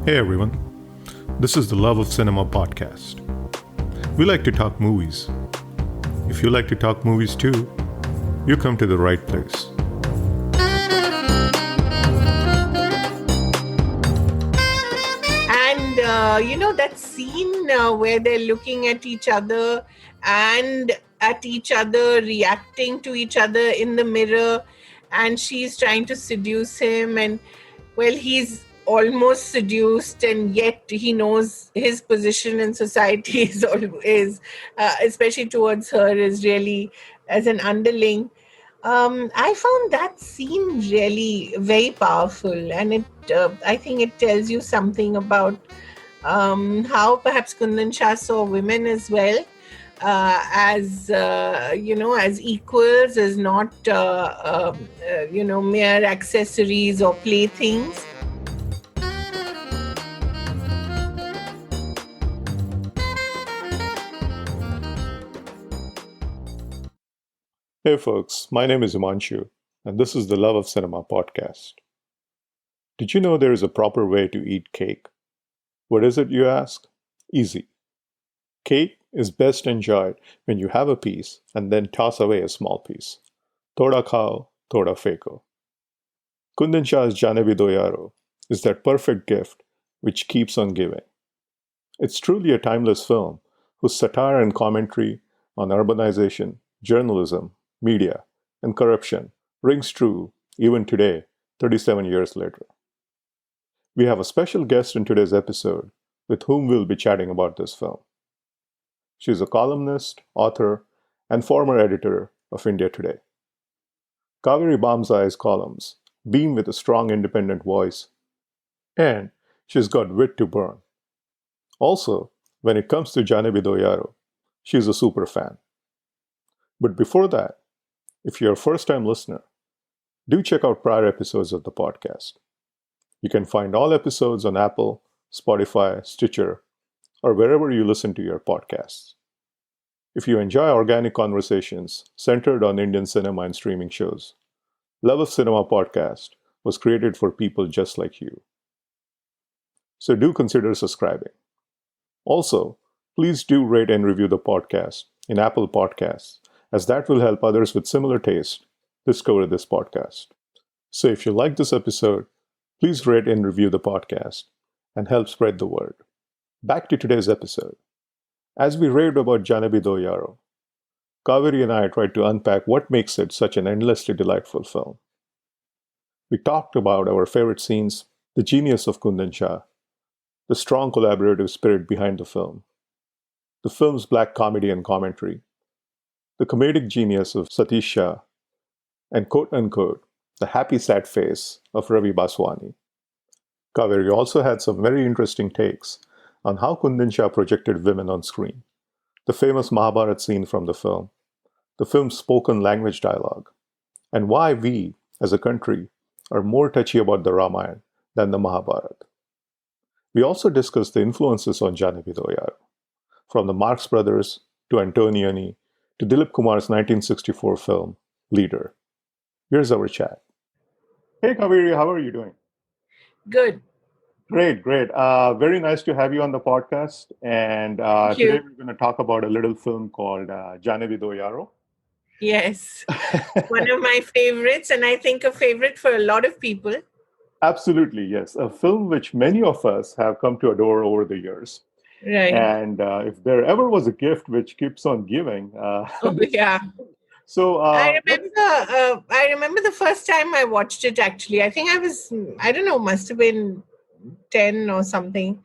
Hey everyone, this is the Love of Cinema podcast. We like to talk movies. If you like to talk movies too, you come to the right place. And that scene where they're looking at each other and at each other, reacting to each other in the mirror, and she's trying to seduce him, and well, he's almost seduced, and yet he knows his position in society especially towards her, is really as an underling. I found that scene really very powerful, and I think it tells you something about how perhaps Kundan Shah saw women as well, as equals, as not mere accessories or playthings. Hey folks, my name is Himanshu, and this is the Love of Cinema podcast. Did you know there is a proper way to eat cake? What is it, you ask? Easy. Cake is best enjoyed when you have a piece and then toss away a small piece. Thoda khao, thoda feko. Kundan Shah's Jaane Bhi Do Yaaro is that perfect gift which keeps on giving. It's truly a timeless film whose satire and commentary on urbanization, journalism, media, and corruption rings true even today, 37 years later. We have a special guest in today's episode with whom we'll be chatting about this film. She's a columnist, author, and former editor of India Today. Kaveree Bamzai's columns beam with a strong independent voice, and she's got wit to burn. Also, when it comes to Jaane Bhi Do Yaaro, she's a super fan. But before that, if you're a first-time listener, do check out prior episodes of the podcast. You can find all episodes on Apple, Spotify, Stitcher, or wherever you listen to your podcasts. If you enjoy organic conversations centered on Indian cinema and streaming shows, Love of Cinema podcast was created for people just like you. So do consider subscribing. Also, please do rate and review the podcast in Apple Podcasts, as that will help others with similar taste discover this podcast. So if you like this episode, please rate and review the podcast and help spread the word. Back to today's episode. As we raved about Jaane Bhi Do Yaaro, Kaveree and I tried to unpack what makes it such an endlessly delightful film. We talked about our favorite scenes, the genius of Kundan Shah, the strong collaborative spirit behind the film, the film's black comedy and commentary, the comedic genius of Satish Shah, and quote-unquote, the happy sad face of Ravi Baswani. Kaveree also had some very interesting takes on how Kundan Shah projected women on screen, the famous Mahabharat scene from the film's spoken language dialogue, and why we, as a country, are more touchy about the Ramayan than the Mahabharat. We also discussed the influences on Jaane Bhi Do Yaaro, from the Marx Brothers to Antonioni to Dilip Kumar's 1964 film, Leader. Here's our chat. Hey Kaveree, how are you doing? Good. Great. Very nice to have you on the podcast. And today we're going to talk about a little film called Jaane Bhi Do Yaaro. Yes. One of my favorites, and I think a favorite for a lot of people. Absolutely, yes. A film which many of us have come to adore over the years. Right. And if there ever was a gift which keeps on giving. Yeah. So I remember the first time I watched it, actually. I think must have been 10 or something.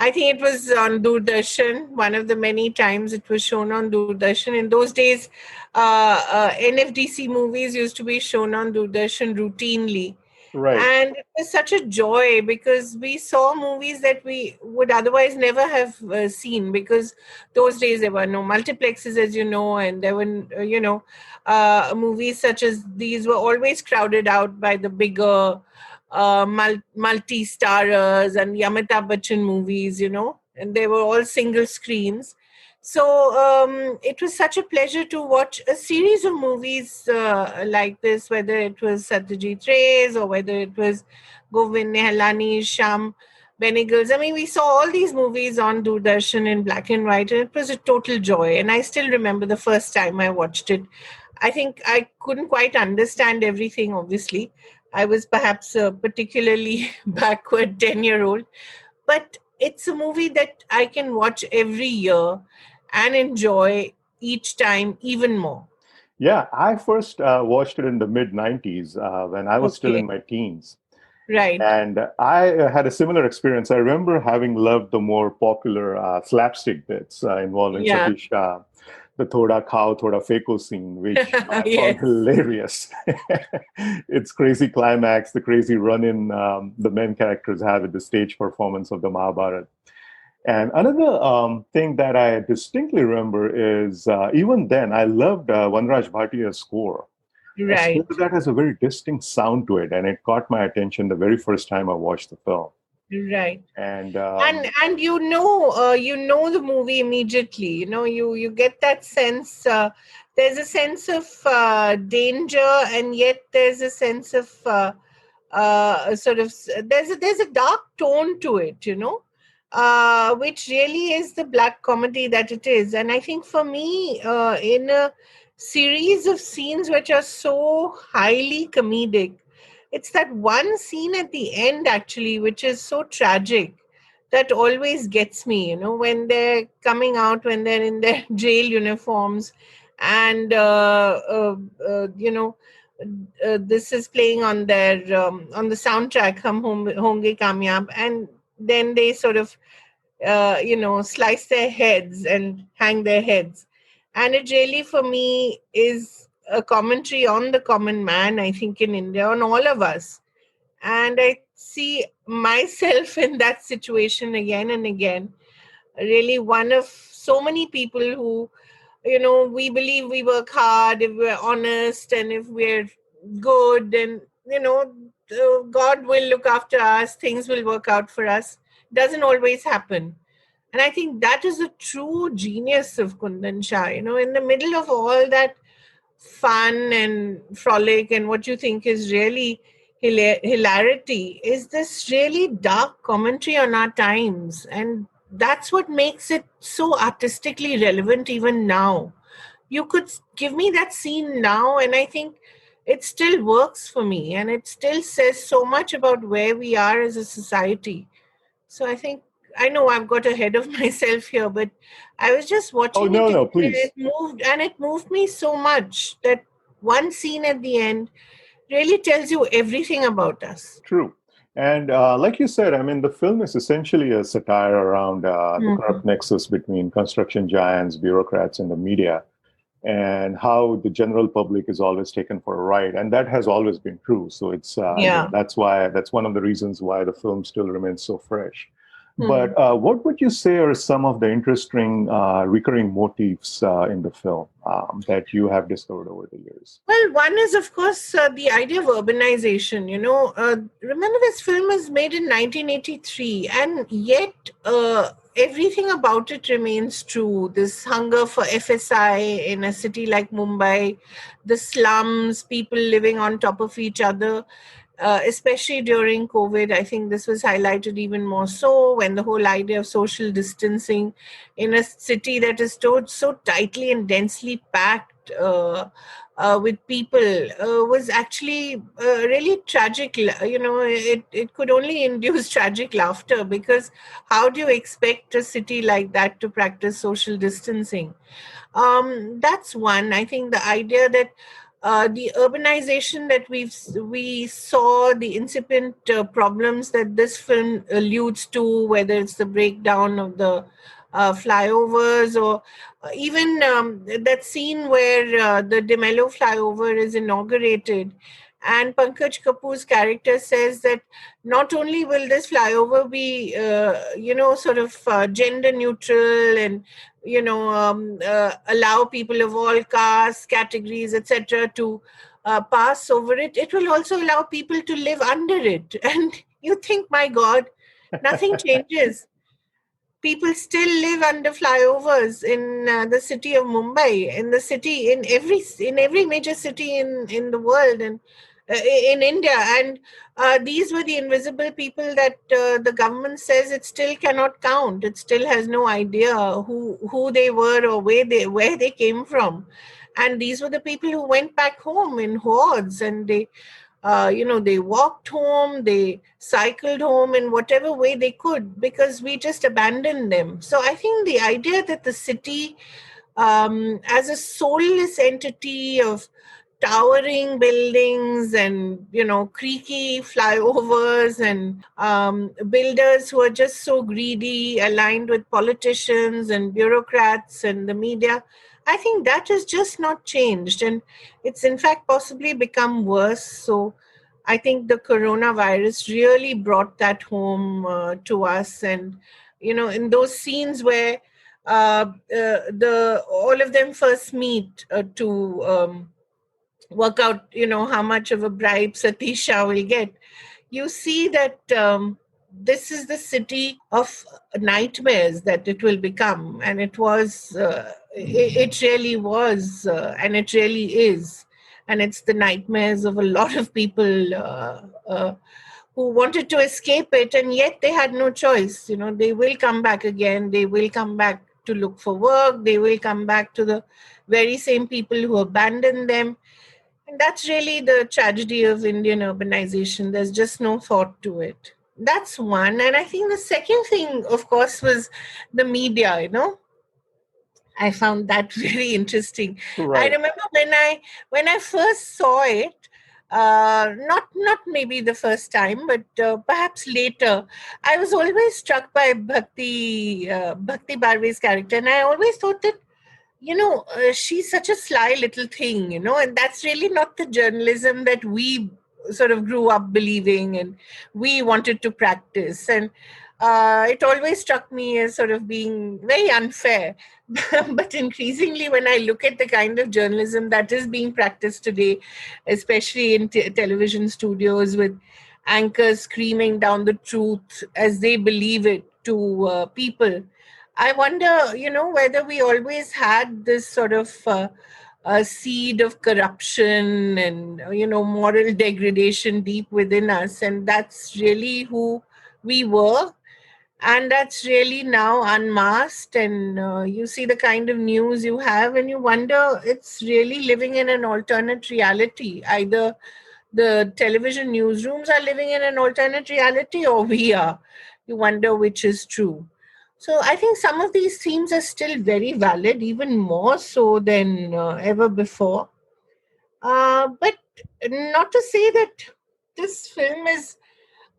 I think it was on Doordarshan, one of the many times it was shown on Doordarshan. In those days, NFDC movies used to be shown on Doordarshan routinely. Right. And it was such a joy because we saw movies that we would otherwise never have seen, because those days there were no multiplexes, as you know, and there were, movies such as these were always crowded out by the bigger multi-starrers and Amitabh Bachchan movies, and they were all single screens. So it was such a pleasure to watch a series of movies like this, whether it was Satyajit Ray's or whether it was Govind Nihalani's Sham Benegals. I mean, we saw all these movies on Doordarshan in black and white, and it was a total joy. And I still remember the first time I watched it. I think I couldn't quite understand everything, obviously. I was perhaps a particularly backward 10-year-old, but it's a movie that I can watch every year and enjoy each time even more. Yeah, I first watched it in the mid 90s when I was still Okay, in my teens. right. And I had a similar experience. I remember having loved the more popular slapstick bits involving Yeah. Satish Shah, the Thoda Khao, Thoda Feko scene, which I found Yes. hilarious. Its crazy climax, the crazy run in the main characters have at the stage performance of the Mahabharat. And another thing that I distinctly remember is even then, I loved Vanraj Bhatia's score. A score Right. that has a very distinct sound to it, and it caught my attention the very first time I watched the film. Right. And And you know the movie immediately. You get that sense. There's a sense of danger, and yet there's a sense of sort of there's a dark tone to it. Which really is the black comedy that it is. And I think for me, in a series of scenes which are so highly comedic, it's that one scene at the end, actually, which is so tragic, that always gets me, when they're coming out, when they're in their jail uniforms, and this is playing on their on the soundtrack, hum honge kamyab, and then they sort of slice their heads and hang their heads. And it really, for me, is a commentary on the common man, I think, in India, on all of us. And I see myself in that situation again and again. Really, one of so many people who, we believe we work hard, if we're honest and if we're good, and, God will look after us, things will work out for us. Doesn't always happen. And I think that is a true genius of Kundan Shah. In the middle of all that fun and frolic and what you think is really hilarity, is this really dark commentary on our times. And that's what makes it so artistically relevant even now. You could give me that scene now, and I think it still works for me, and it still says so much about where we are as a society. So I think, I know I've got ahead of myself here, but I was just oh watching no, it no, again, and please. it moved me so much that one scene at the end really tells you everything about us. True. And like you said, I mean, the film is essentially a satire around the corrupt Mhm. nexus between construction giants, bureaucrats, and the media, and how the general public is always taken for a ride. And that has always been true. So it's, Yeah. that's one of the reasons why the film still remains so fresh. Hmm. But what would you say are some of the interesting recurring motifs in the film that you have discovered over the years? Well, one is, of course, the idea of urbanization. Remember, this film was made in 1983, and yet everything about it remains true. This hunger for FSI in a city like Mumbai, the slums, people living on top of each other, especially during COVID. I think this was highlighted even more so when the whole idea of social distancing in a city that is so tightly and densely packed. With people was actually really tragic. It could only induce tragic laughter, because how do you expect a city like that to practice social distancing? That's one. I think the idea that the urbanization that we saw, the incipient problems that this film alludes to, whether it's the breakdown of the flyovers, or even that scene where the Demello flyover is inaugurated, and Pankaj Kapoor's character says that not only will this flyover be, sort of gender neutral, and allow people of all castes, categories, etc., to pass over it, it will also allow people to live under it. And you think, my God, nothing changes. People still live under flyovers in the city of Mumbai, in the city, in every major city in the world. And in India. And these were the invisible people that the government says it still cannot count. It still has no idea who they were or where they came from. And these were the people who went back home in hordes, and they walked home, they cycled home in whatever way they could, because we just abandoned them. So I think the idea that the city, as a soulless entity of towering buildings and creaky flyovers and builders who are just so greedy, aligned with politicians and bureaucrats and the media, I think that has just not changed, and it's in fact possibly become worse. So I think the coronavirus really brought that home to us. And in those scenes where the all of them first meet to work out, how much of a bribe Satish Shah will get, you see that this is the city of nightmares that it will become. And it really was, and it really is. And it's the nightmares of a lot of people who wanted to escape it, and yet they had no choice. They will come back again. They will come back to look for work. They will come back to the very same people who abandoned them. And that's really the tragedy of Indian urbanization. There's just no thought to it. That's one. And I think the second thing, of course, was the media. I found that very interesting. I Right. remember when I first saw it, not maybe the first time, but perhaps later, I was always struck by Bhakti Barve's character, and I always thought that she's such a sly little thing, and that's really not the journalism that we sort of grew up believing and we wanted to practice. And it always struck me as sort of being very unfair. But increasingly, when I look at the kind of journalism that is being practiced today, especially in television studios, with anchors screaming down the truth as they believe it to people, I wonder, whether we always had this sort of a seed of corruption and, moral degradation deep within us. And that's really who we were. And that's really now unmasked. And you see the kind of news you have, and you wonder, it's really living in an alternate reality. Either the television newsrooms are living in an alternate reality, or we are. You wonder which is true. So I think some of these themes are still very valid, even more so than ever before. But not to say that this film is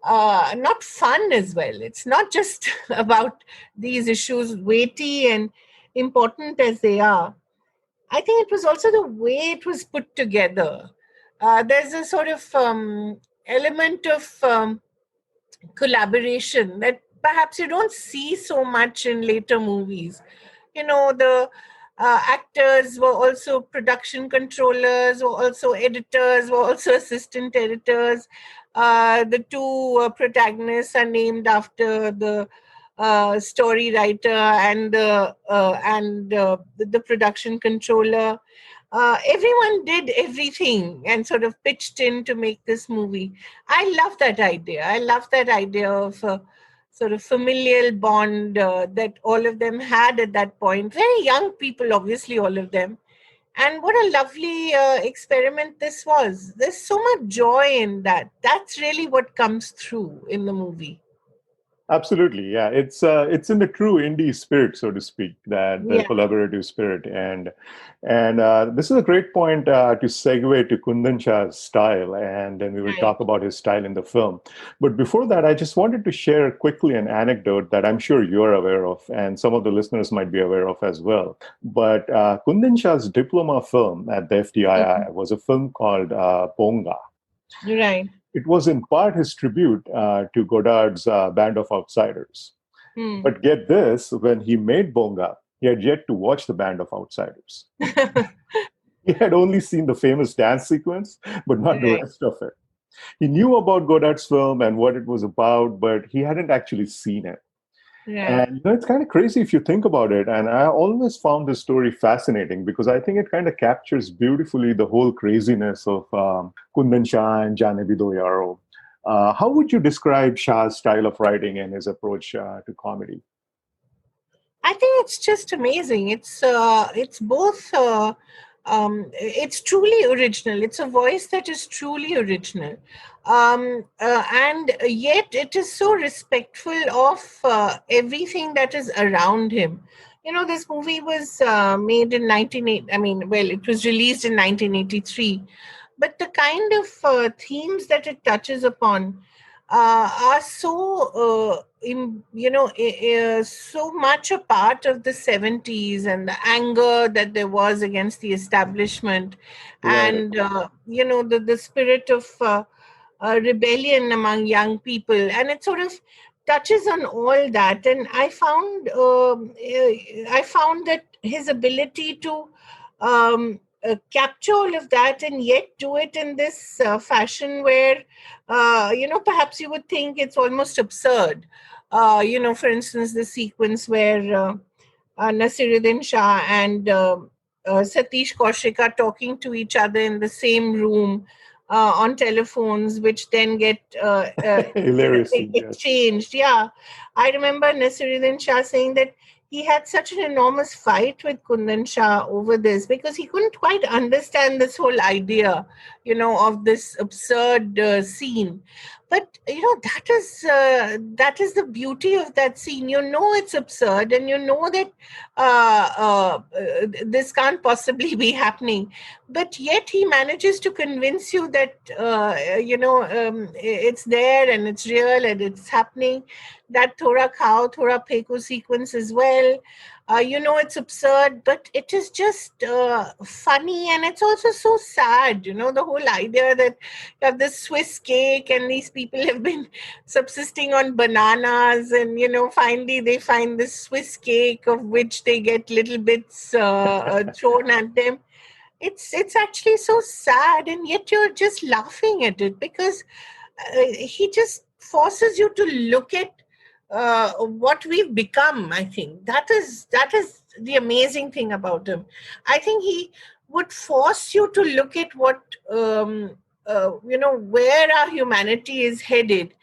not fun as well. It's not just about these issues, weighty and important as they are. I think it was also the way it was put together. There's a sort of element of collaboration that perhaps you don't see so much in later movies. The actors were also production controllers, were also editors, were also assistant editors. The two protagonists are named after the story writer and the production controller. Everyone did everything and sort of pitched in to make this movie. I love that idea. I love that idea of a sort of familial bond that all of them had at that point. Very young people, obviously, all of them. And what a lovely experiment this was. There's so much joy in that. That's really what comes through in the movie. Absolutely, yeah. It's in the true indie spirit, so to speak, that the Yeah, collaborative spirit, and this is a great point to segue to Kundan Shah's style, and then we will right. talk about his style in the film. But before that, I just wanted to share quickly an anecdote that I'm sure you're aware of, and some of the listeners might be aware of as well. But Kundan Shah's diploma film at the Mhm. FTII was a film called Ponga. Right. It was in part his tribute to Godard's Band of Outsiders. Hmm. But get this, when he made Bonga, he had yet to watch the Band of Outsiders. He had only seen the famous dance sequence, but not the Right. rest of it. He knew about Godard's film and what it was about, but he hadn't actually seen it. Right. And it's kind of crazy if you think about it. And I always found this story fascinating because I think it kind of captures beautifully the whole craziness of Kundan Shah and Jaane Bhi Do Yaaro. How would you describe Shah's style of writing and his approach to comedy? I think it's just amazing. It's both. It's truly original. It's a voice that is truly original, and yet it is so respectful of everything that is around him. This movie was made in 1980. I mean, well, it was released in 1983, but the kind of themes that it touches upon are so so much a part of the 70s, and the anger that there was against the establishment, Right. and the spirit of rebellion among young people, and it sort of touches on all that. And I found that his ability to capture all of that and yet do it in this fashion where perhaps you would think it's almost absurd. For instance, the sequence where Nasiruddin Shah and Satish Kaushik are talking to each other in the same room on telephones, which then get Hilarious scene, yes. exchanged. Yeah, I remember Nasiruddin Shah saying that he had such an enormous fight with Kundan Shah over this because he couldn't quite understand this whole idea, of this absurd scene. But that is the beauty of that scene. It's absurd, and that this can't possibly be happening, but yet he manages to convince you that it's there and it's real and it's happening. That thora khao thora pheko sequence as well. It's absurd, but it is just funny, and it's also so sad. The whole idea that you have this Swiss cake and these people have been subsisting on bananas, and finally they find this Swiss cake of which they get little bits thrown at them. It's actually so sad, and yet you're just laughing at it because he just forces you to look at what we've become. I think that is the amazing thing about him. I think he would force you to look at what where our humanity is headed,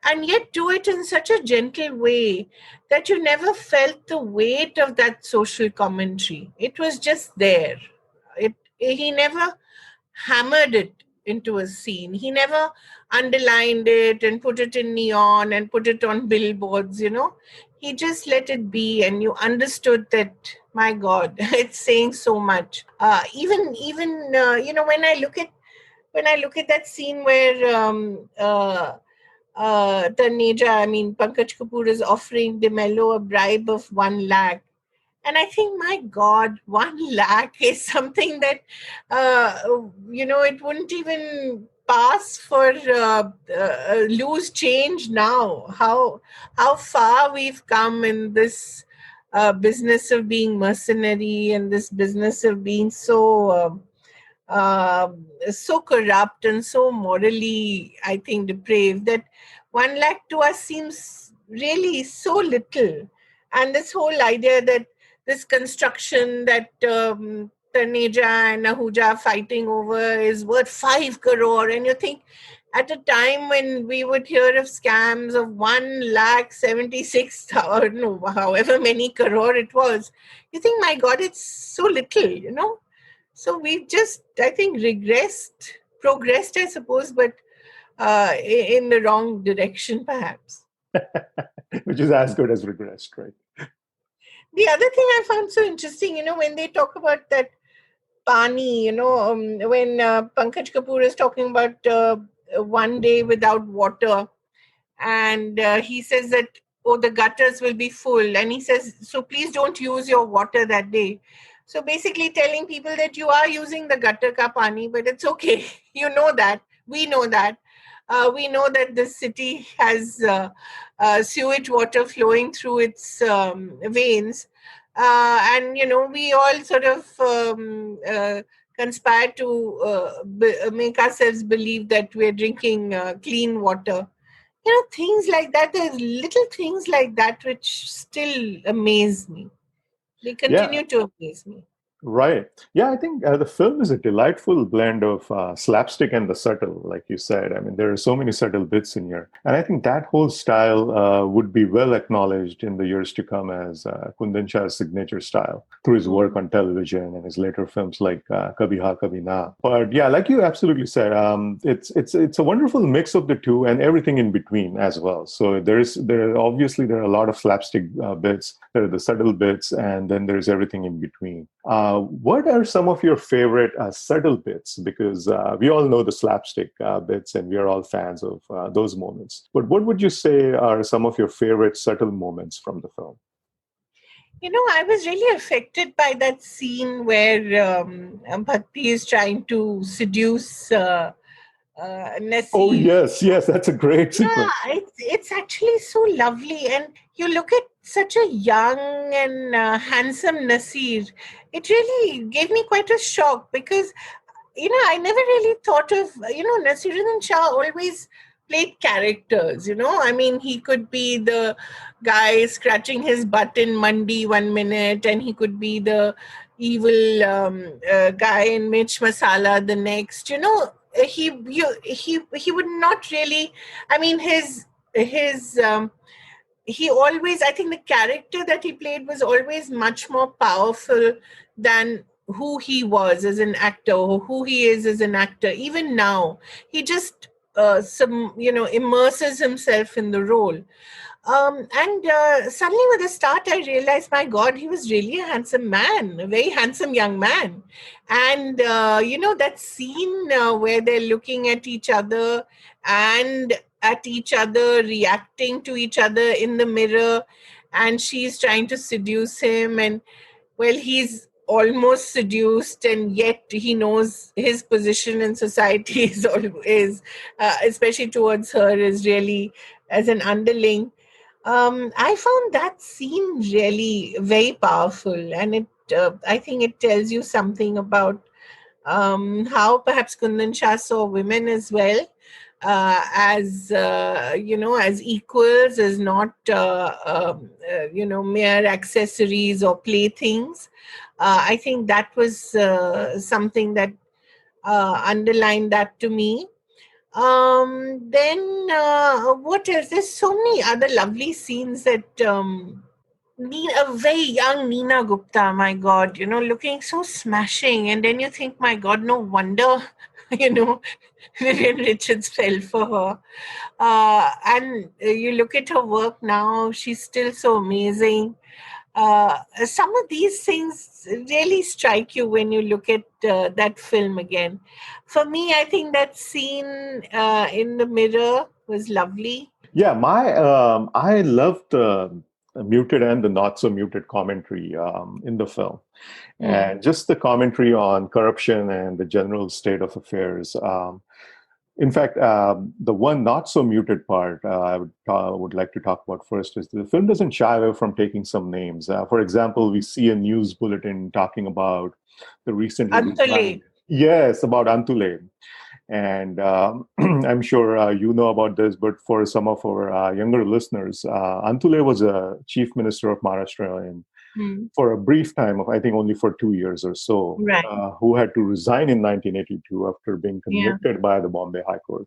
and yet do it in such a gentle way that you never felt the weight of that social commentary. It was just there. He never hammered it into a scene. He never underlined it and put it in neon and put it on billboards. He just let it be, and you understood that, my God, it's saying so much. Even when I look at that scene where Taneja, I mean Pankaj Kapoor, is offering DeMello a bribe of 1 lakh. And I think, my God, 1 lakh is something that, it wouldn't even pass for loose change now. How far we've come in this business of being mercenary, and this business of being so corrupt and so morally, I think, depraved, that 1 lakh to us seems really so little. And this whole idea that this construction that Taneja and Ahuja are fighting over is worth 5 crore, and you think, at a time when we would hear of scams of 1,76,000, no, however many crore it was, you think, my God, it's so little. So we've just, I think, progressed, I suppose, but in the wrong direction, perhaps. Which is as good as regressed, right? The other thing I found so interesting, when they talk about that pani, when Pankaj Kapoor is talking about one day without water, and he says that, oh, the gutters will be full, and he says, so please don't use your water that day. So basically telling people that you are using the gutter ka pani, but it's okay. You know that. We know that. We know that the city has sewage water flowing through its veins. And, we all sort of conspire to make ourselves believe that we're drinking clean water. things like that. There's little things like that which still amaze me. They Yeah. continue to amaze me. Right. Yeah, I think the film is a delightful blend of slapstick and the subtle, like you said. I mean, there are so many subtle bits in here. And I think that whole style would be well acknowledged in the years to come as Kundan Shah's signature style through his work Mm. on television and his later films like Kabhi Ha Kabhi Na. But yeah, like you absolutely said, it's a wonderful mix of the two and everything in between as well. So obviously there are a lot of slapstick bits, there are the subtle bits, and then there's everything in between. What are some of your favorite subtle bits? Because we all know the slapstick bits and we are all fans of those moments. But what would you say are some of your favorite subtle moments from the film? I was really affected by that scene where Bhakti is trying to seduce Oh, Nasir. yes, yes, that's a great sequence. Yeah, it's actually so lovely. And you look at such a young and handsome Nasir. It really gave me quite a shock because I never really thought of, Nasiruddin Shah always played characters, I mean, he could be the guy scratching his butt in Mandi 1 minute, and he could be the evil guy in Mirch Masala the next, he would not really, I mean, his he always, I think the character that he played was always much more powerful than who he was as an actor or who he is as an actor. Even now he just immerses himself in the role. And suddenly with the start, I realized, my God, he was really a handsome man, a very handsome young man. And, that scene where they're looking at each other and at each other, reacting to each other in the mirror, and she's trying to seduce him. And, well, he's almost seduced, and yet he knows his position in society is especially towards her, is really as an underling. I found that scene really very powerful, and I think it tells you something about how perhaps Kundan Shah saw women as well, as as equals, as not mere accessories or playthings. I think that was something that underlined that to me. Then what else? There's so many other lovely scenes that a very young Nina Gupta, my God, looking so smashing. And then you think, my God, no wonder, you know, Vivian Richards fell for her. And you look at her work now, she's still so amazing. Some of these things really strike you when you look at that film again. For me, I think that scene in the mirror was lovely. Yeah, I love the muted and the not so muted commentary in the film, Hmm. and just the commentary on corruption and the general state of affairs. In fact, the one not so muted part I would like to talk about first is the film doesn't shy away from taking some names. For example, we see a news bulletin talking about the recently Antole. resigned. Yes, about Antule. And I'm sure you know about this, but for some of our younger listeners, Antule was a chief minister of Maharashtra in Hmm. for a brief time of, I think, only for 2 years or so, Right. who had to resign in 1982 after being Yeah. convicted by the Bombay High Court.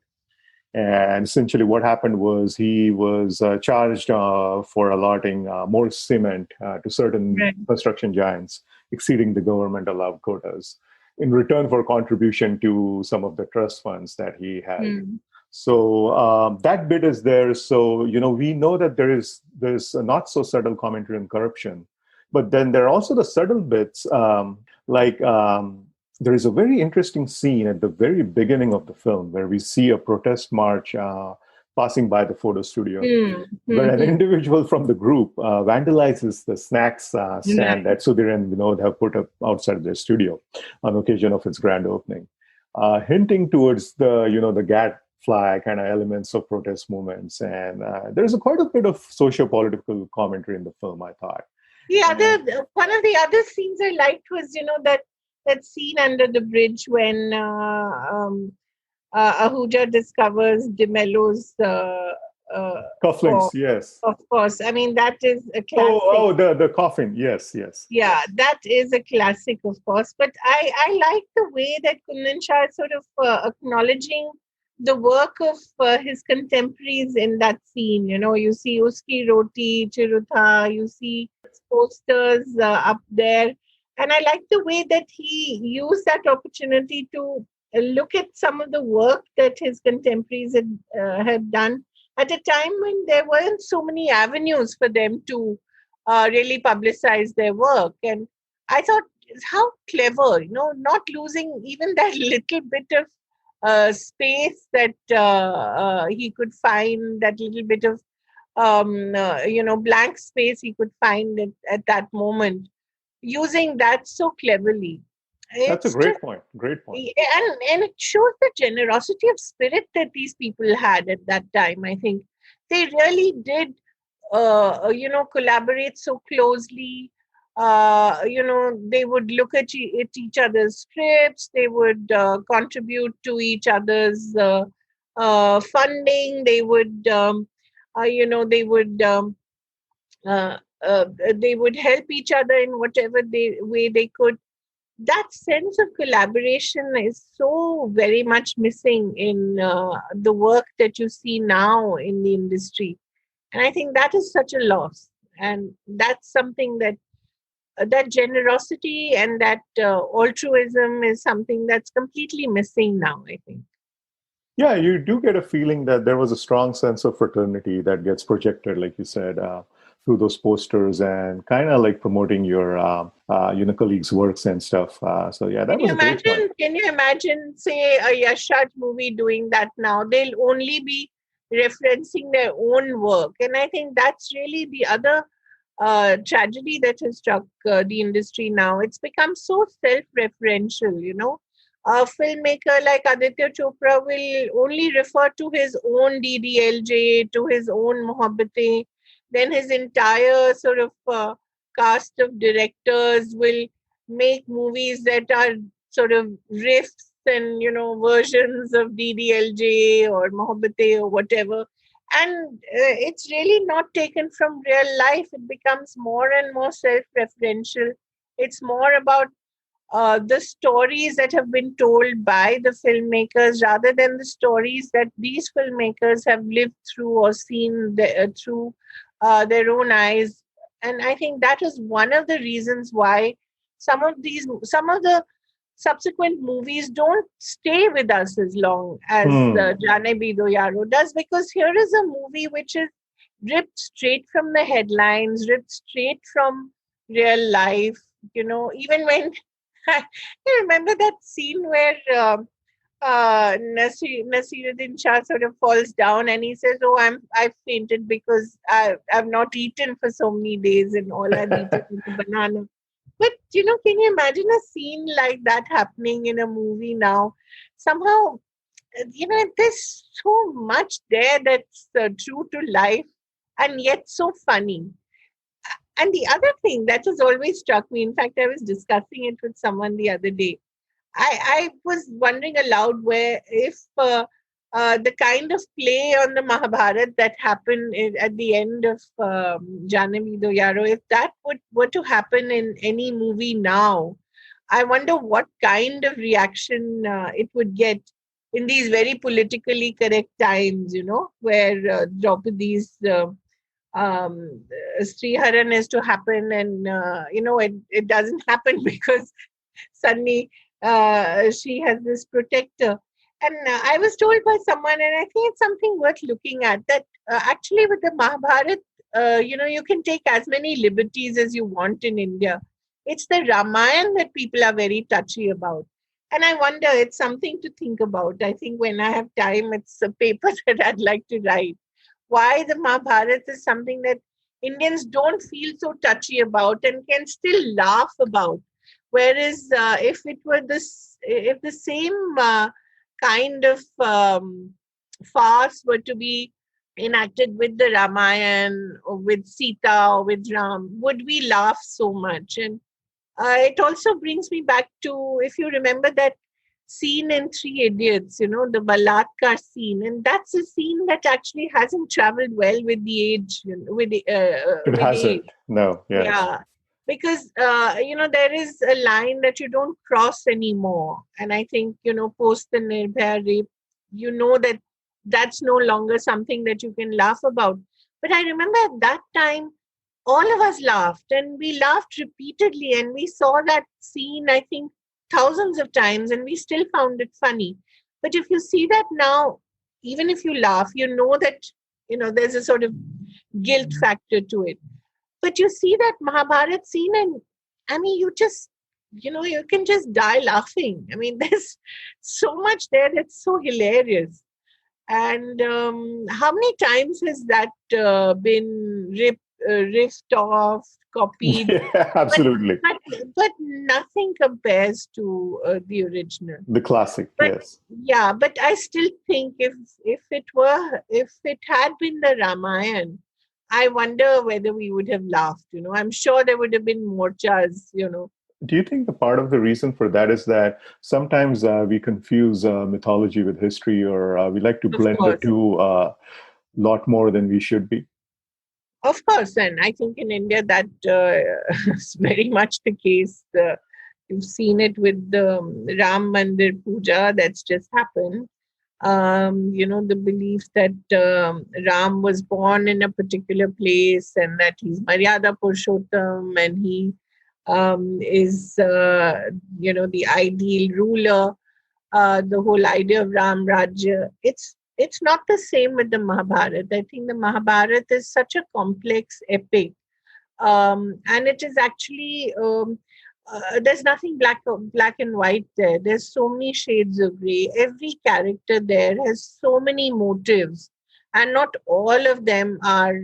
And essentially, what happened was he was charged for allotting more cement to certain Right. construction giants, exceeding the government allowed quotas, in return for contribution to some of the trust funds that he held. Hmm. So that bit is there. So we know that there's a not so subtle commentary on corruption, but then there are also the subtle bits, like there is a very interesting scene at the very beginning of the film where we see a protest march passing by the photo studio, Hmm. where Hmm. an Hmm. individual from the group vandalizes the snacks stand Right. that Sudhir and Vinod have put up outside their studio on occasion of its grand opening, hinting towards the GATT flag kind of elements of protest movements. And there's quite a bit of socio-political commentary in the film, I thought. And One of the other scenes I liked was, that scene under the bridge when Ahuja discovers De Mello's for, Cufflinks, yes. of course. I mean, that is a Oh, classic. the coffin. Yes, yes. Yeah, that is a classic, of course. But I like the way that Kundan Shah is sort of acknowledging the work of his contemporaries in that scene. You know, you see Uski Roti, Chirutha, you see posters up there. And I like the way that he used that opportunity to look at some of the work that his contemporaries had done at a time when there weren't so many avenues for them to really publicize their work. And I thought, how clever, you know, not losing even that little bit of space that he could find, that little bit of, blank space he could find at that moment, using that so cleverly. That's a It's just, great point. Great point. and it shows the generosity of spirit that these people had at that time. I think they really did collaborate so closely. They would look at each other's scripts. They would contribute to each other's funding. They would, they would, uh, uh, they would help each other in whatever way they could. That sense of collaboration is so very much missing in the work that you see now in the industry, and I think that is such a loss. And that's something that that generosity and that altruism is something that's completely missing now, I think. Yeah, you do get a feeling that there was a strong sense of fraternity that gets projected, like you said, through those posters and kind of like promoting your, colleagues' works and stuff. So yeah, that was a great point. Can you imagine, say, a Yashraj movie doing that now? They'll only be referencing their own work. And I think that's really the other tragedy that has struck the industry now. It's become so self-referential, you know. A filmmaker like Aditya Chopra will only refer to his own DDLJ, to his own Mohabbatein. Then his entire sort of cast of directors will make movies that are sort of riffs and, you know, versions of DDLJ or Mohabbatein or whatever. And it's really not taken from real life. It becomes more and more self-referential. It's more about the stories that have been told by the filmmakers rather than the stories that these filmmakers have lived through or seen through their own eyes. And I think that is one of the reasons why some of the subsequent movies don't stay with us as long as Hmm. Jaane Bhi Do Yaaro does, because here is a movie which is ripped straight from the headlines, ripped straight from real life. You know, even when I remember that scene where Nasiruddin Shah sort of falls down and he says, "Oh, I've fainted because I've not eaten for so many days and all I've eaten is a banana." But you know, can you imagine a scene like that happening in a movie now? Somehow, you know, there's so much there that's true to life and yet so funny. And the other thing that has always struck me, in fact, I was discussing it with someone the other day. I was wondering aloud where if the kind of play on the Mahabharat that happened at the end of Jaane Bhi Do Yaaro, if that were to happen in any movie now, I wonder what kind of reaction it would get in these very politically correct times, you know, where Draupadi's Sriharan is to happen, and it doesn't happen because suddenly she has this protector. And I was told by someone, and I think it's something worth looking at, that actually with the Mahabharat, you can take as many liberties as you want in India. It's the Ramayan that people are very touchy about. And I wonder, it's something to think about. I think when I have time, it's a paper that I'd like to write. Why the Mahabharat is something that Indians don't feel so touchy about and can still laugh about. Whereas if the same kind of farce were to be enacted with the Ramayan or with Sita or with Ram, would we laugh so much? And it also brings me back to, if you remember that scene in Three Idiots, the Balatkar scene, and that's a scene that actually hasn't traveled well with the age, It with age. hasn't. No, yes. Yeah, because there is a line that you don't cross anymore, and I think post the Nirbhaya rape, that that's no longer something that you can laugh about. But I remember at that time, all of us laughed, and we laughed repeatedly, and we saw that scene, I think, thousands of times, and we still found it funny. But if you see that now, even if you laugh, you know that there's a sort of guilt factor to it. But you see that Mahabharat scene, and I mean, you can just die laughing. I mean, there's so much there that's so hilarious. And how many times has that been riffed off, copied? Yeah, But, absolutely. but nothing compares to the original. The classic, But yes. yeah, but I still think if it had been the Ramayan, I wonder whether we would have laughed. I'm sure there would have been morchas. Do you think the part of the reason for that is that sometimes we confuse mythology with history, or we like to Of blend the course. two a lot more than we should be? Of course, and I think in India that is very much the case. You've seen it with the Ram Mandir Puja that's just happened. The belief that Ram was born in a particular place and that he's Maryada Purushottam and he is, the ideal ruler. The whole idea of Ram Rajya. It's not the same with the Mahabharata. I think the Mahabharata is such a complex epic, and it is actually there's nothing black and white there. There's so many shades of gray. Every character there has so many motives, and not all of them are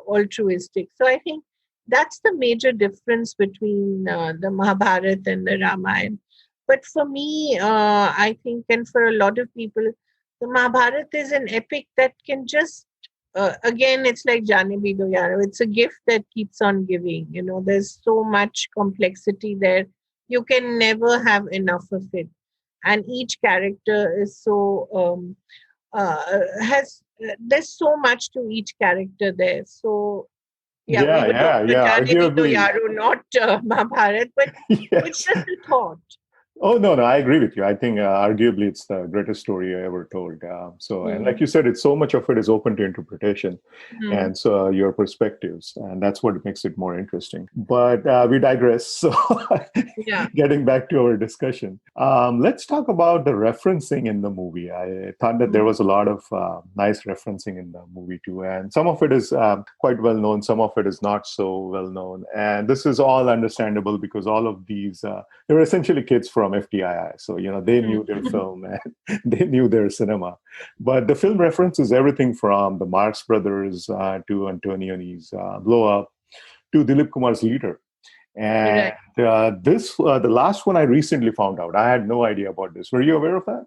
altruistic. So I think that's the major difference between the Mahabharata and the Ramayana. But for me, I think, and for a lot of people, the Mahabharata is an epic that can just, again, it's like Jaane Bhi Do Yaaro. It's a gift that keeps on giving. There's so much complexity there. You can never have enough of it. And each character is so, there's so much to each character there. So, yeah, we Yeah, were talking yeah, about yeah. Jaane Bhi Do Arguably, Yaaro, not Mahabharat, but it's yes. just a thought. Oh, no, no, I agree with you. I think arguably it's the greatest story I ever told. And like Hmm. you said, it's so much of it is open to interpretation Hmm. and so your perspectives, and that's what makes it more interesting. But we digress. So, Yeah. getting back to our discussion, let's talk about the referencing in the movie. I thought that there Hmm. was a lot of nice referencing in the movie too, and some of it is quite well known, some of it is not so well known, and this is all understandable because all of these they were essentially kids from FTII. So, they knew their Hmm. film and they knew their cinema. But the film references everything from the Marx Brothers to Antonioni's Blow Up to Dilip Kumar's Leader. And Right. the last one I recently found out. I had no idea about this. Were you aware of that?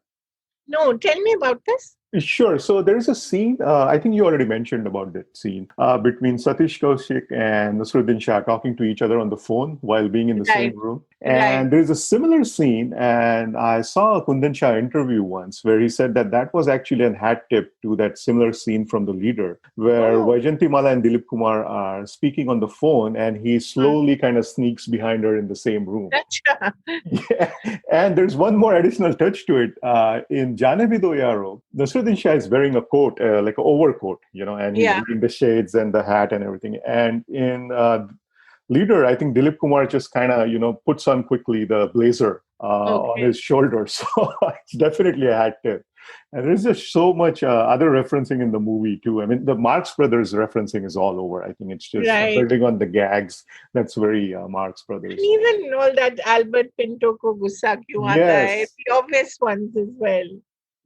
No, tell me about this. Sure. So there's a scene, I think you already mentioned about that scene, between Satish Kaushik and Nasruddin Shah talking to each other on the phone while being in the Right. same room. Right. And there's a similar scene, and I saw a Kundan Shah interview once where he said that that was actually an hat tip to that similar scene from The Leader, where Oh. Vaijayanti Mala and Dilip Kumar are speaking on the phone, and he Hmm. slowly kind of sneaks behind her in the same room. Acha. Yeah. And there's one more additional touch to it. In Jaane Bhi Do Yaaro, Nasruddin Shah is wearing a coat, like an overcoat, and he's Yeah. wearing the shades and the hat and everything. And in Leader, I think Dilip Kumar just kind of, puts on quickly the blazer on Okay. his shoulders. So it's definitely a hat tip. And there's just so much other referencing in the movie too. I mean, the Marx Brothers referencing is all over. I think it's just Right. building on the gags. That's very Marx And Brothers. even all that Albert Pinto ko gussa kyun aata hai, Yes, the obvious ones as well.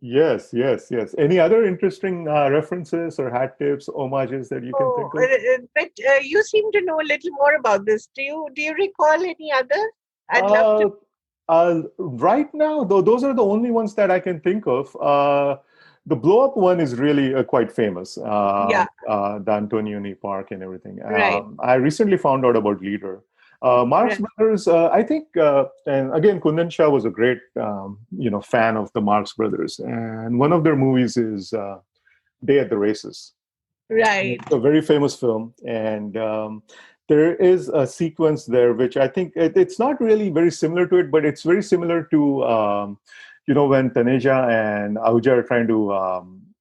yes, yes, yes. Any other interesting references or hat tips, homages that you can Oh, think of? but you seem to know a little more about this. Do you recall any other? I'd love to. Uh, right now, though, those are the only ones that I can think of. The blow up one is really quite famous, Yeah. the Antonioni Park and everything. Right. I recently found out about Leader. Marx Right. Brothers, I think, and again, Kundan Shah was a great, fan of the Marx Brothers, and one of their movies is Day at the Races. Right. It's a very famous film, and there is a sequence there which I think it's not really very similar to it, but it's very similar to when Taneja and Ahuja are trying to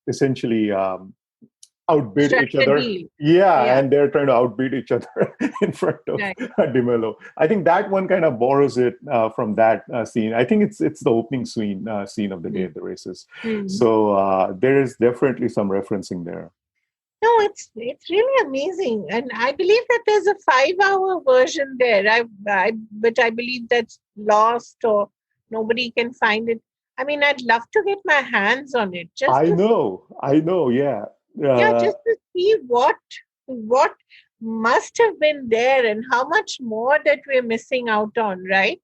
essentially outbid each Strike a other. deal. Yeah, Yeah. and they're trying to outbid each other in front of Right. Di Mello. I think that one kind of borrows it from that scene. I think it's the opening scene of the Day Hmm. at the Races. Hmm. So there is definitely some referencing there. No, it's really amazing, and I believe that there's a 5 hour version there. But I believe that's lost or nobody can find it. I mean, I'd love to get my hands on it I know, yeah. yeah, Uh, just to see what must have been there and how much more that we're missing out on, right?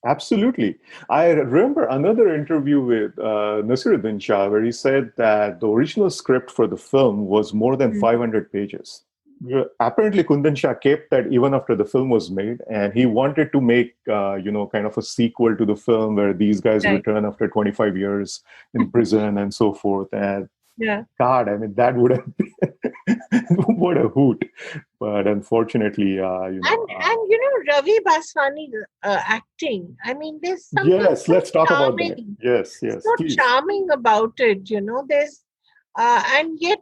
Absolutely. I remember another interview with Nasiruddin Shah where he said that the original script for the film was more than Mm. 500 pages. Yeah, apparently, Kundan Shah kept that even after the film was made, and he wanted to make, kind of a sequel to the film where these guys Right. return after 25 years in prison and so forth. And Yeah. God, I mean, that would have been what a hoot. But unfortunately, Ravi Baswani acting. I mean, there's something yes, so let's talk about that. charming, Yes, yes, so please. charming about it. There's and yet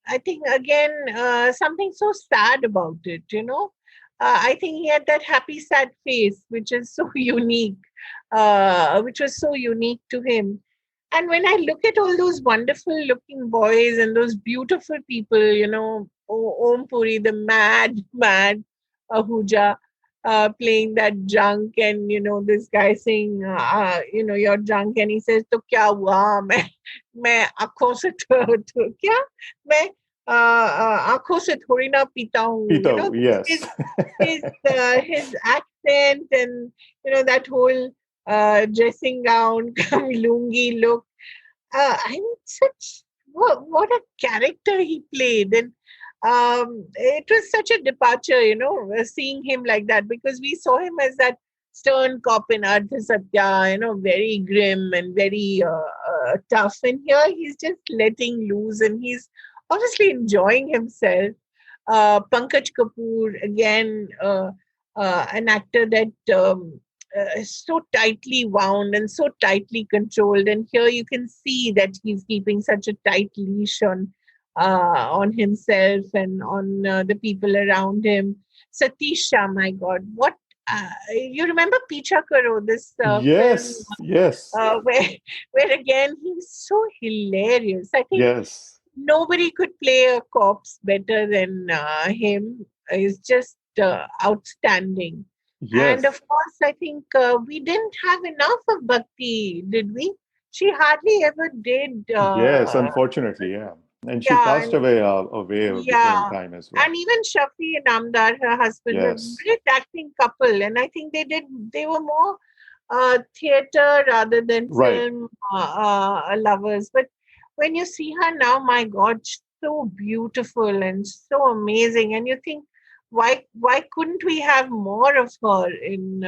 I think again something so sad about it. I think he had that happy sad face, which is so unique, which was so unique to him. And when I look at all those wonderful looking boys and those beautiful people, Om Puri, the mad Ahuja, playing that drunk, and this guy saying, you're drunk, and he says, "तो क्या हुआ? मैं आंखों से क्या मैं आंखों से थोड़ी ना पीता हूँ." Pito, yes. His accent, and that whole dressing gown, lungi look. I mean, such what a character he played, and it was such a departure, seeing him like that, because we saw him as that stern cop in Ardha Satya, very grim and very tough. And here he's just letting loose, and he's obviously enjoying himself. Pankaj Kapoor, again, an actor that is so tightly wound and so tightly controlled. And here you can see that he's keeping such a tight leash on himself and on the people around him. Satish Shah, my God, what you remember Picha Karo, this film Yes, yes, where again he's so hilarious. I think yes, nobody could play a corpse better than him. He's just outstanding. And yes, of course, I think we didn't have enough of Bhakti, did we? She hardly ever did. yes, unfortunately, yeah. And she Yeah, passed away before in yeah. time as well. And even Shafi and Amdar, her husband, were Yes, great acting couple. And I think they were more theater rather than right. film lovers. But when you see her now, my God, she's so beautiful and so amazing. And you think, why couldn't we have more of her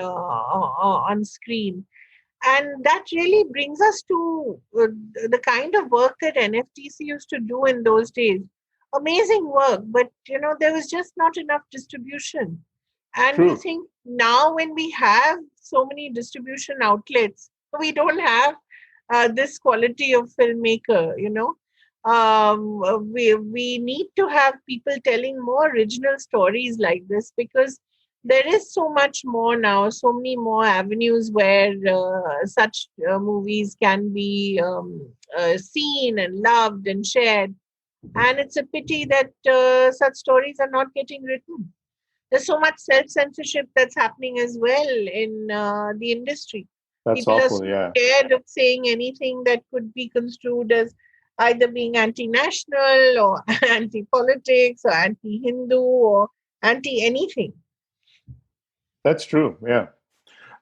on screen? And that really brings us to the kind of work that NFTC used to do in those days. Amazing work, but there was just not enough distribution. And you True. think now, when we have so many distribution outlets, we don't have this quality of filmmaker. We need to have people telling more original stories like this, because there is so much more now, so many more avenues where such movies can be seen and loved and shared. And it's a pity that such stories are not getting written. There's so much self censorship that's happening as well in the industry. That's People are awful. so Yeah, scared of saying anything that could be construed as either being anti national or anti politics or anti Hindu or anti anything. that's true. Yeah.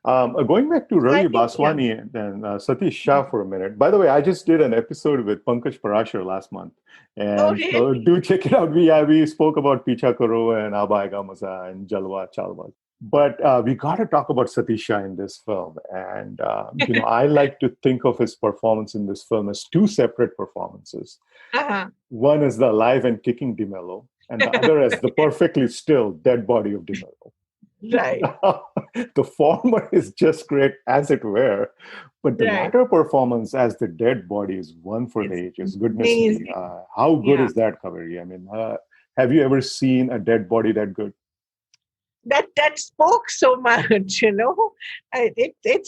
Going back to So I Ravi think, yeah. Baswani and Satish Shah for a minute. By the way, I just did an episode with Pankaj Parashar last month, Oh, and so really? do check it out. We spoke about Picha Karo and Ab Aayega Maza and Jalwa Chalwa. But we got to talk about Satish Shah in this film. And, I like to think of his performance in this film as two separate performances. Uh-huh. One is the alive and kicking Di Mello, and the other as the perfectly still dead body of Di Mello. Right, The former is just great as it were, but the right. latter performance as the dead body is one for the It's ages. Goodness me. amazing. How good Yeah. is that, Kaveree? I mean, have you ever seen a dead body that good? That spoke so much, it's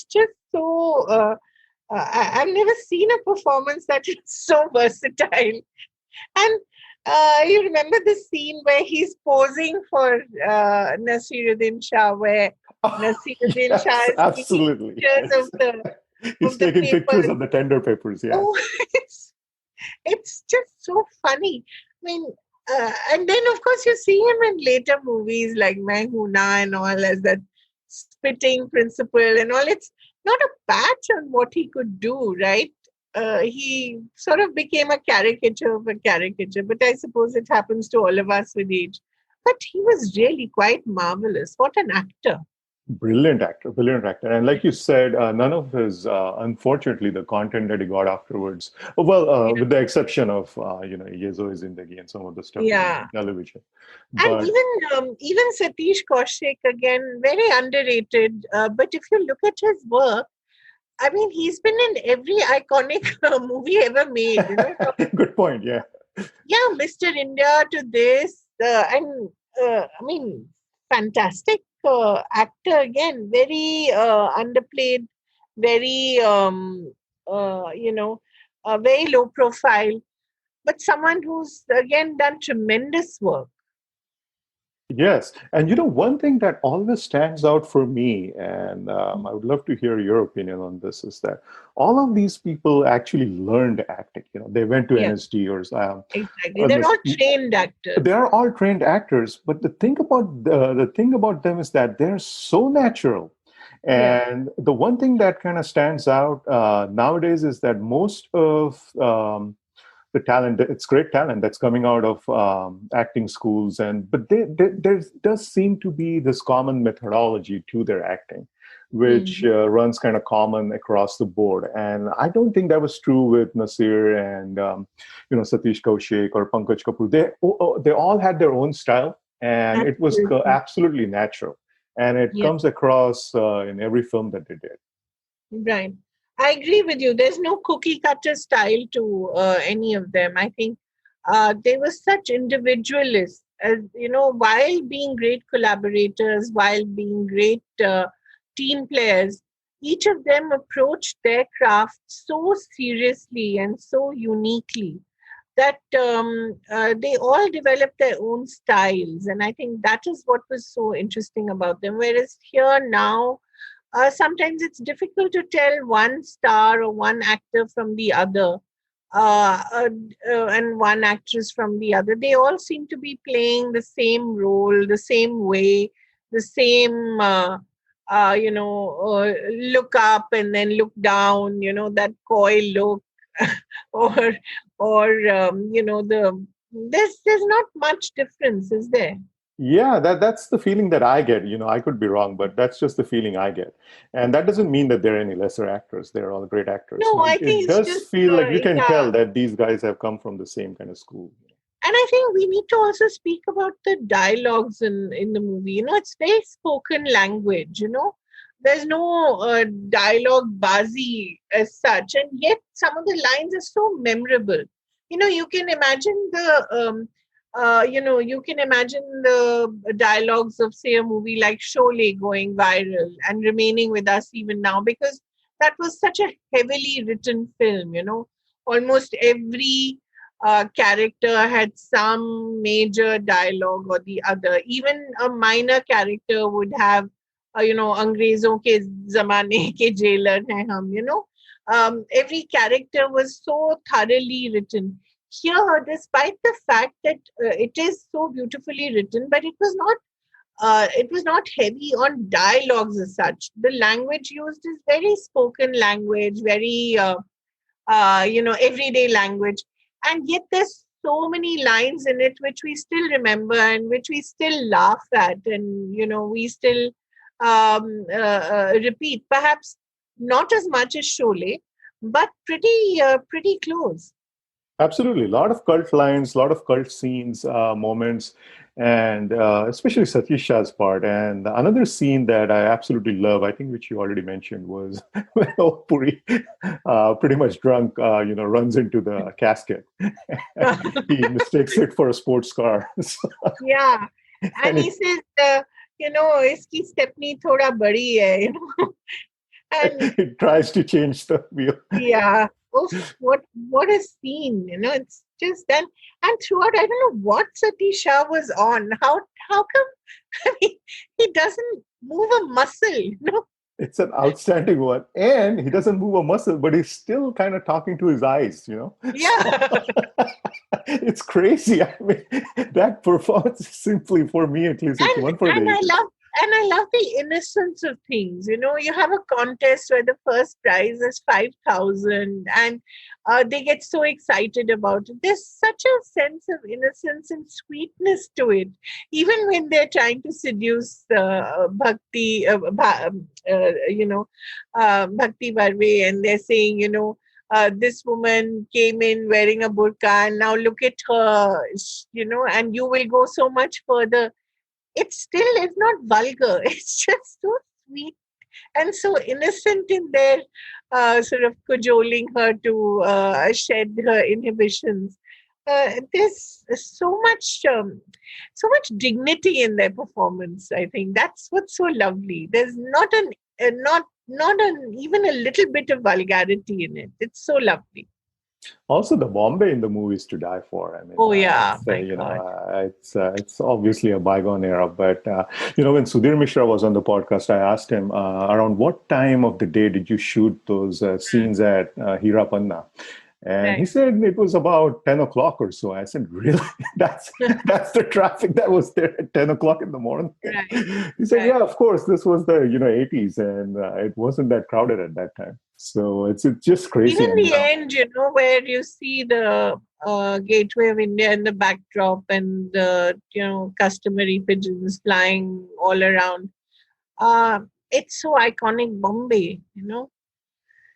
just so I've never seen a performance that is so versatile. And you remember the scene where he's posing for Nasiruddin Shah, where Nasiruddin Shah Yes, is taking absolutely. pictures Yes. He's of the taking pictures papers. of the tender papers. Yeah. Oh, it's just so funny. I mean, and then of course you see him in later movies like Main Hoon Na and all as that spitting principle and all. It's not a patch on what he could do, right? He sort of became a caricature of a caricature, but I suppose it happens to all of us with age. But he was really quite marvelous. What an actor! Brilliant actor, brilliant actor. And like you said, none of his, unfortunately, the content that he got afterwards, well, Yeah. with the exception of, Yezo is Zindagi and some of the stuff he did Yeah. on television. And But even Satish Kaushik again, very underrated. But if you look at his work, I mean, he's been in every iconic movie ever made. good point. Yeah. Yeah, Mr. India to this, and I mean, fantastic actor again. Very underplayed, very very low profile, but someone who's again done tremendous work. Yes. And one thing that always stands out for me, and I would love to hear your opinion on this, is that all of these people actually learned acting. They went to Yeah, NSD exactly. or They're not trained they actors. are all trained actors, but the thing about them is that they're so natural. Yeah, And the one thing that kind of stands out nowadays is that most of the talent, it's great talent that's coming out of acting schools, and but there does seem to be this common methodology to their acting, which mm, runs kind of common across the board. And I don't think that was true with Nasir and Satish Kaushik or Pankaj Kapoor. They all had their own style, and it was absolutely. absolutely natural, and it Yeah. comes across in every film that they did. Right. I agree with you. There's no cookie cutter style to any of them. I think they were such individualists, as while being great collaborators, while being great team players. Each of them approached their craft so seriously and so uniquely that they all developed their own styles. And I think that is what was so interesting about them. Whereas here now, sometimes it's difficult to tell one star or one actor from the other, and one actress from the other. They all seem to be playing the same role, the same way, the same, look up and then look down, that coy look, or, there's not much difference, is there? Yeah, that's the feeling that I get. I could be wrong, but that's just the feeling I get. And that doesn't mean that they're any lesser actors. They're all great actors. No, But I it think it's does just, feel like you can yeah. tell that these guys have come from the same kind of school. And I think we need to also speak about the dialogues in the movie. It's very spoken language. There's no dialogue bazi as such, and yet some of the lines are so memorable. You can imagine the dialogues of, say, a movie like Sholay going viral and remaining with us even now, because that was such a heavily written film. Almost every character had some major dialogue or the other. Even a minor character would have, अंग्रेजों के जमाने के jailer हैं हम, every character was so thoroughly written. Here, despite the fact that it is so beautifully written, but it was not heavy on dialogues as such. The language used is very spoken language, very everyday language, and yet there's so many lines in it which we still remember and which we still laugh at, and we still repeat. Perhaps not as much as Sholay, but pretty close. Absolutely. A lot of cult lines, a lot of cult scenes, moments, and especially Satish Shah's part. And another scene that I absolutely love, I think, which you already mentioned, was when Puri, pretty much drunk, runs into the casket. He mistakes it for a sports car. Yeah, and And he says, iski stepney thoda badi hai, and it tries to change the wheel. yeah, oof, what a scene, it's just done. And throughout, I don't know what Satish Shah was on. How come I mean, he doesn't move a muscle? It's an outstanding one. And he doesn't move a muscle, but he's still kind of talking to his eyes. So Yeah. it's crazy. I mean, that performance is simply, for me at least, it's and one for the and I ages. love and I love the innocence of things. You have a contest where the first prize is 5,000, and they get so excited about it. There's such a sense of innocence and sweetness to it, even when they're trying to seduce Bhakti, Bhakti Barve, and they're saying, this woman came in wearing a burqa, and now look at her, and you will go so much further. It's not vulgar. It's just so sweet and so innocent in their sort of cajoling her to shed her inhibitions. There's so much dignity in their performance. I think that's what's so lovely. There's not even a little bit of vulgarity in it. It's so lovely. Also, the Bombay in the movie is to die for. I mean, Oh yeah, my God. it's obviously a bygone era. But when Sudhir Mishra was on the podcast, I asked him around what time of the day did you shoot those scenes at Hirapanna? And he Right. said it was about 10 o'clock or so. I said, really? That's the traffic that was there at 10 o'clock in the morning? Right. He said, Right. yeah, of course. This was the 80s, and it wasn't that crowded at that time. So it's just crazy. Even And the end, where you see the gateway of India in the backdrop and the, customary pigeons flying all around. Uh, it's so iconic, Bombay.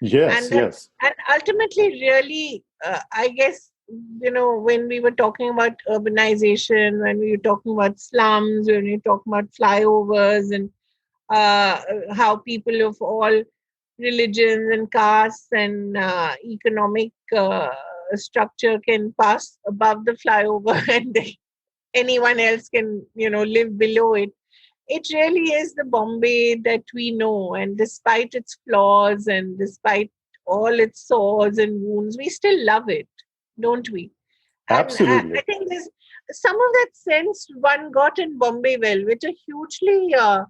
yes, And yes. and ultimately, really, I guess, when we were talking about urbanization, when we were talking about slums, when we were talking about flyovers, and uh, how people of all religions and castes and economic structure can pass above the flyover and anyone else can live below it. It really is the Bombay that we know, and despite its flaws and despite all its sores and wounds, we still love it, don't we? And I Absolutely. think there's some of that sense one got in Bombay, well, with a hugely a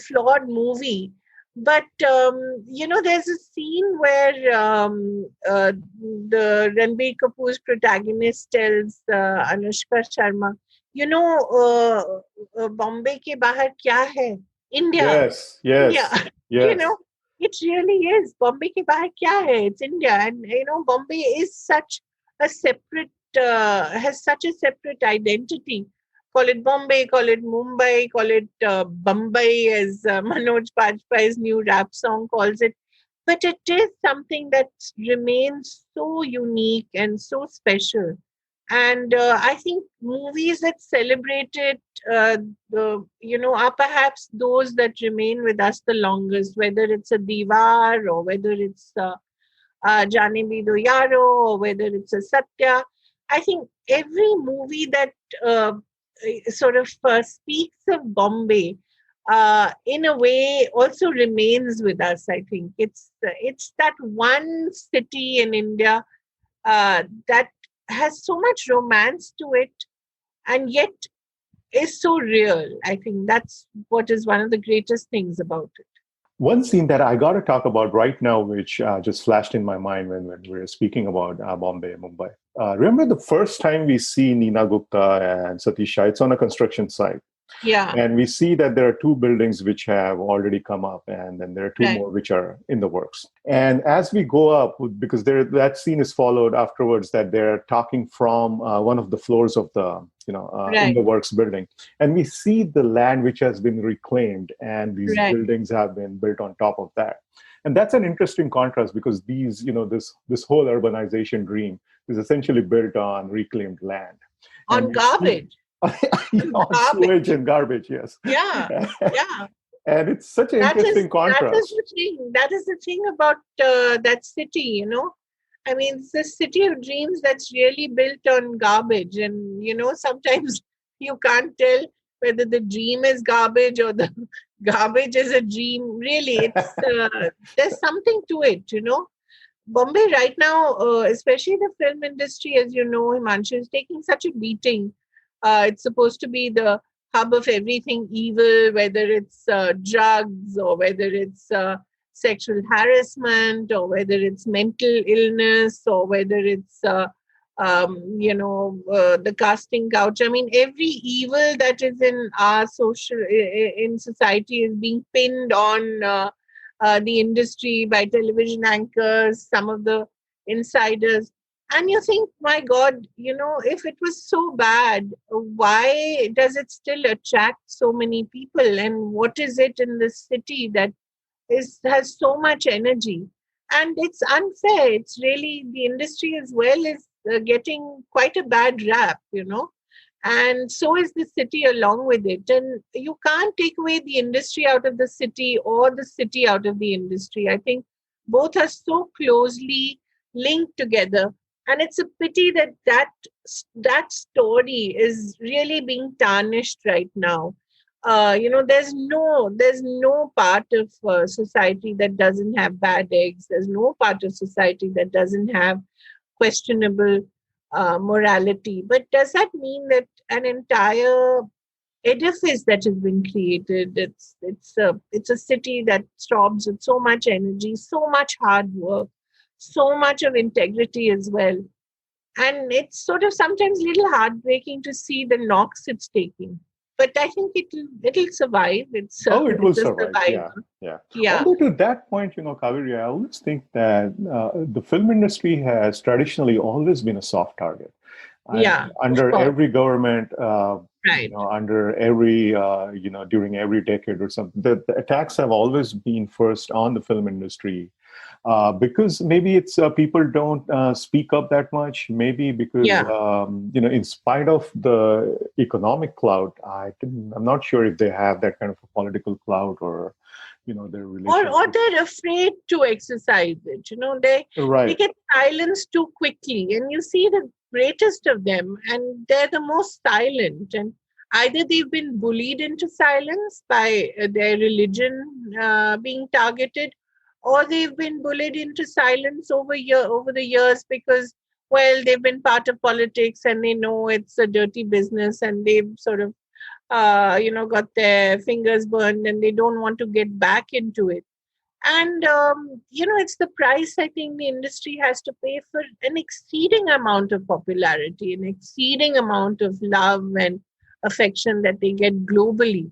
flawed movie. But there's a scene where the Ranbir Kapoor's protagonist tells Anushka Sharma, Bombay ke bahar kya hai? India. Yes, India. yes, you know, yes. it really is. Bombay ke bahar kya hai? It's India, and Bombay is such a separate has such a separate identity. Call it Bombay, call it Mumbai, call it Bombay, as Manoj Bajpayee's new rap song calls it. But it is something that remains so unique and so special. And I think movies that celebrate it, are perhaps those that remain with us the longest, whether it's a Diwar or whether it's Jaane Bhi Do Yaaro or whether it's a Satya. I think every movie that sort of speaks of Bombay in a way also remains with us. I think it's that one city in India that has so much romance to it and yet is so real. I think that's what is one of the greatest things about it. One scene that I got to talk about right now, which just flashed in my mind when we were speaking about Bombay, Mumbai. Remember the first time we see Neena Gupta and Satish Shah? It's on a construction site. Yeah. And we see that there are two buildings which have already come up, and then there are two Right. more which are in the works. And as we go up, because that scene is followed afterwards, that they're talking from one of the floors of the in the Right. works building, and we see the land which has been reclaimed, and these Right. buildings have been built on top of that. And that's an interesting contrast, because this whole urbanization dream is essentially built on reclaimed land. And On we see garbage. On on sewage garbage. and garbage, yes. Yeah. Yeah. And it's such an That is interesting that is contrast. the thing. That is the thing about that city. I mean, it's a city of dreams that's really built on garbage, and sometimes you can't tell whether the dream is garbage or the garbage is a dream. Really, there's something to it. Bombay right now, especially the film industry, as you know, Himanshu, is taking such a beating. It's supposed to be the hub of everything evil, whether it's drugs or whether it's sexual harassment or whether it's mental illness or whether it's the casting couch. I mean, every evil that is in our in society is being pinned on the industry by television anchors, some of the insiders. And you think, my God, if it was so bad, why does it still attract so many people? And what is it in this city that has so much energy? And it's unfair. It's really, the industry as well is getting quite a bad rap. And so is the city along with it. And you can't take away the industry out of the city or the city out of the industry. I think both are so closely linked together, and it's a pity that story is really being tarnished right now. There's no part of society that doesn't have bad eggs. There's no part of society that doesn't have questionable morality. But does that mean that an entire edifice that has been created, it's a city that throbs with so much energy, so much hard work, so much of integrity as well, and it's sort of sometimes a little heartbreaking to see the knocks it's taking. But I think it'll survive. It's Oh, it will it's a survive. Yeah, survivor. yeah. Yeah, Although to that point, Kaveri, I always think that the film industry has traditionally always been a soft target. yeah, of Under course. every government, Right. under every, during every decade or something, the attacks have always been first on the film industry, because maybe it's people don't speak up that much. Maybe because Yeah. in spite of the economic clout, I'm not sure if they have that kind of a political clout, or their Or relationship. they're afraid to exercise it. They Right. get silenced too quickly, and you see the greatest of them, and they're the most silent. And either they've been bullied into silence by their religion being targeted, or they've been bullied into silence over the years because, well, they've been part of politics and they know it's a dirty business, and they've sort of got their fingers burned and they don't want to get back into it. And, it's the price I think the industry has to pay for an exceeding amount of popularity, an exceeding amount of love and affection that they get globally.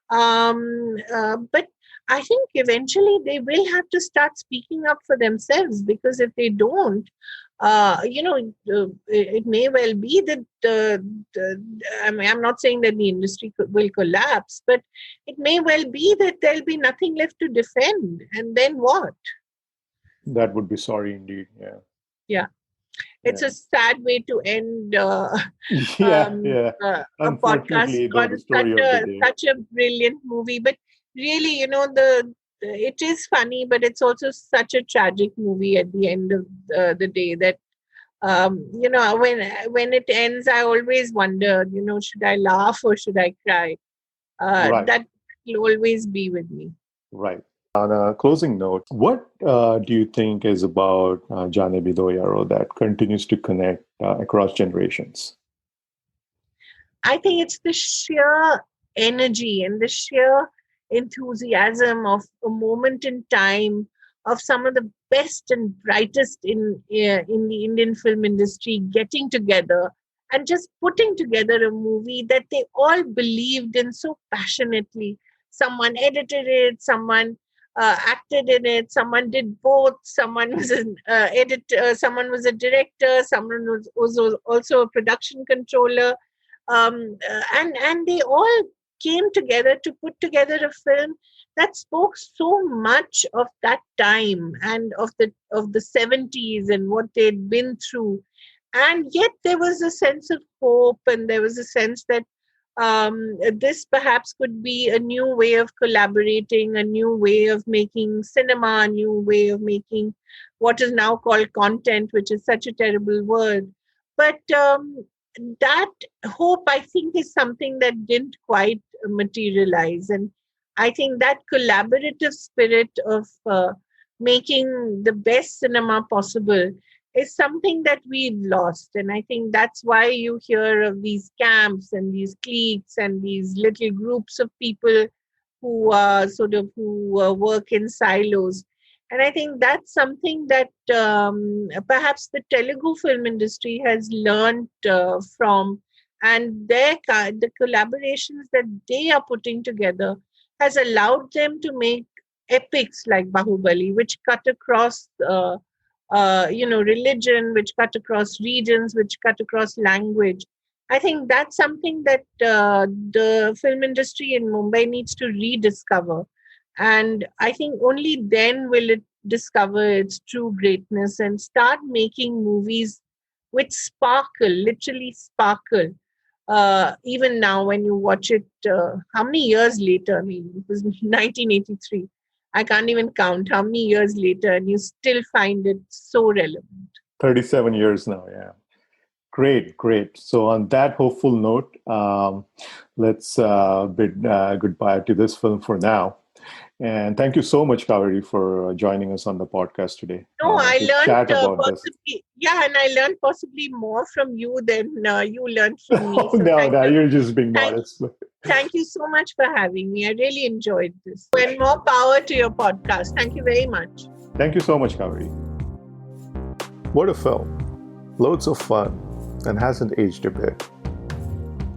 But I think eventually they will have to start speaking up for themselves, because if they don't, it may well be that I mean, I'm not saying that the industry will collapse, but it may well be that there'll be nothing left to defend. And then what? That would be sorry indeed. Yeah. Yeah. It's Yeah. a sad way to end Yeah. Yeah. a podcast Unfortunately, on the story of the day. such a brilliant movie. But really, it is funny, but it's also such a tragic movie at the end of the day, that when it ends, I always wonder, should I laugh or should I cry? Right. That will always be with me. Right. On a closing note, what do you think is about Jaane Bhi Do Yaaro that continues to connect across generations? I think it's the sheer energy and the sheer enthusiasm of a moment in time of some of the best and brightest in the Indian film industry getting together and just putting together a movie that they all believed in so passionately. Someone edited it, someone acted in it, someone did both, someone was an editor, someone was a director, someone was also a production controller, and they all came together to put together a film that spoke so much of that time and of the 70s and what they'd been through. And yet there was a sense of hope, and there was a sense that this perhaps could be a new way of collaborating, a new way of making cinema, a new way of making what is now called content, which is such a terrible word. But that hope, I think, is something that didn't quite materialize. And I think that collaborative spirit of making the best cinema possible is something that we've lost. And I think that's why you hear of these camps and these cliques and these little groups of people who work in silos. And I think that's something that perhaps the Telugu film industry has learned from, and the collaborations that they are putting together has allowed them to make epics like Bahubali, which cut across religion, which cut across regions, which cut across language. I think that's something that the film industry in Mumbai needs to rediscover. And I think only then will it discover its true greatness and start making movies which sparkle, literally sparkle. Even now, when you watch it, how many years later? I mean, it was 1983. I can't even count how many years later, and you still find it so relevant. 37 years now, yeah. Great, great. So, on that hopeful note, let's bid goodbye to this film for now. And thank you so much, Kaveree, for joining us on the podcast today. No, I to learned chat about this. possibly, yeah, and I learned possibly more from you than you learned from me. Oh, So no, you're just being thank, modest. thank you so much for having me. I really enjoyed this. And more power to your podcast. Thank you very much. Thank you so much, Kaveree. What a film. Loads of fun and hasn't aged a bit.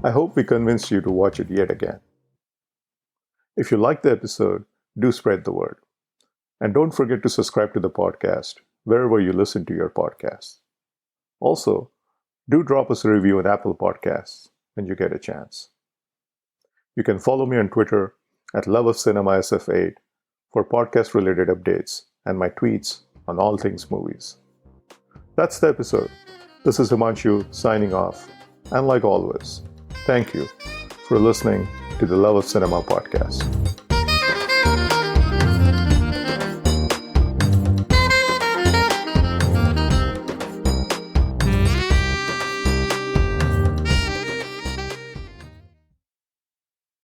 I hope we convinced you to watch it yet again. If you liked the episode, do spread the word. And don't forget to subscribe to the podcast wherever you listen to your podcasts. Also, do drop us a review on Apple Podcasts when you get a chance. You can follow me on Twitter at loveofcinemasf8 for podcast-related updates and my tweets on all things movies. That's the episode. This is Himanshu signing off. And like always, thank you for listening to the Love of Cinema podcast.